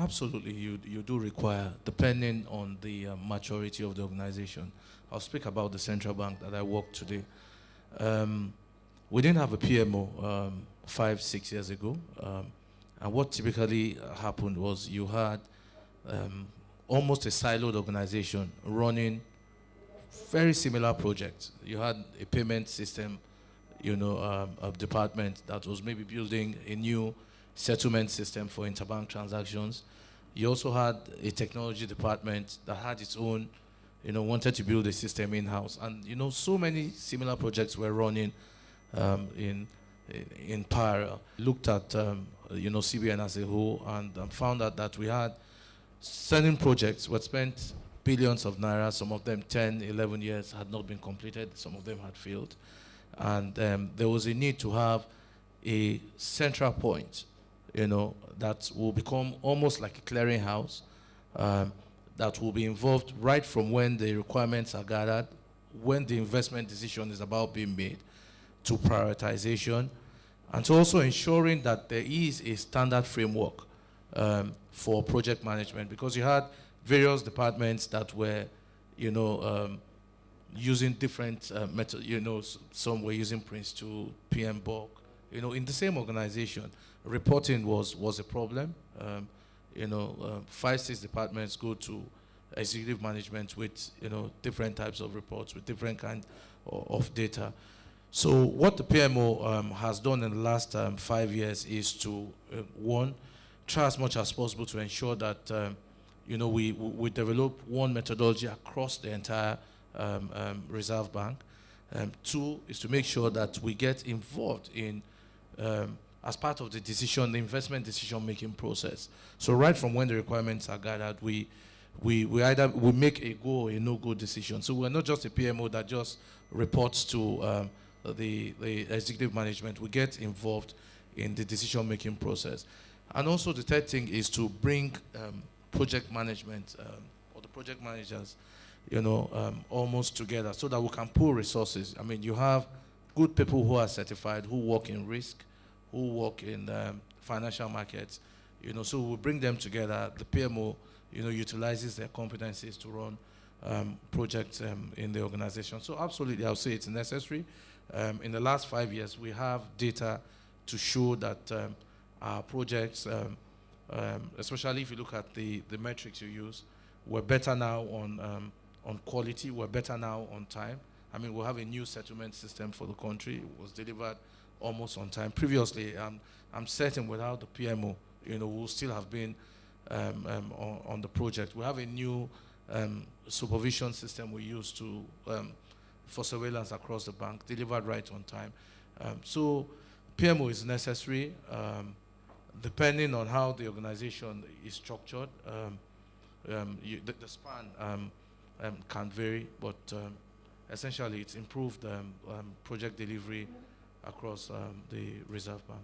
Absolutely, you do require, depending on the maturity of the organization. I'll speak about the central bank that I work today. We didn't have a PMO 5, 6 years ago. And what typically happened was you had almost a siloed organization running very similar projects. You had a payment system, a department that was maybe building a new settlement system for interbank transactions. You also had a technology department that had its own, wanted to build a system in-house. And, so many similar projects were running in parallel. Looked at, CBN as a whole and found out that we had certain projects were spent billions of naira, some of them 10, 11 years had not been completed, some of them had failed. And there was a need to have a central point, that will become almost like a clearinghouse, that will be involved right from when the requirements are gathered, when the investment decision is about being made, to prioritization, and to also ensuring that there is a standard framework for project management, because you had various departments that were, using different methods. Some were using Prince2, PM bulk. In the same organization, reporting was a problem. 5, 6 departments go to executive management with different types of reports with different kind of data. So what the PMO has done in the last 5 years is to one, try as much as possible to ensure that we develop one methodology across the entire Reserve Bank. 2 is to make sure that we get involved in as part of the investment decision-making process. So right from when the requirements are gathered, we either make a go or a no-go decision. So we're not just a PMO that just reports to the executive management. We get involved in the decision-making process. And also the third thing is to bring project management or the project managers, almost together so that we can pool resources. I mean, you have good people who are certified, who work in risk, who work in financial markets, so we bring them together. The PMO, utilizes their competencies to run projects in the organization. So absolutely, I'll say it's necessary. In the last 5 years, we have data to show that our projects, especially if you look at the metrics you use, we're better now on quality, we're better now on time. I mean, we'll have a new settlement system for the country. It was delivered almost on time. Previously, I'm certain without the PMO, we'll still have been on the project. We have a new supervision system we use for surveillance across the bank, delivered right on time. So PMO is necessary, depending on how the organization is structured. The span can vary, but essentially it's improved project delivery across the Reserve Bank.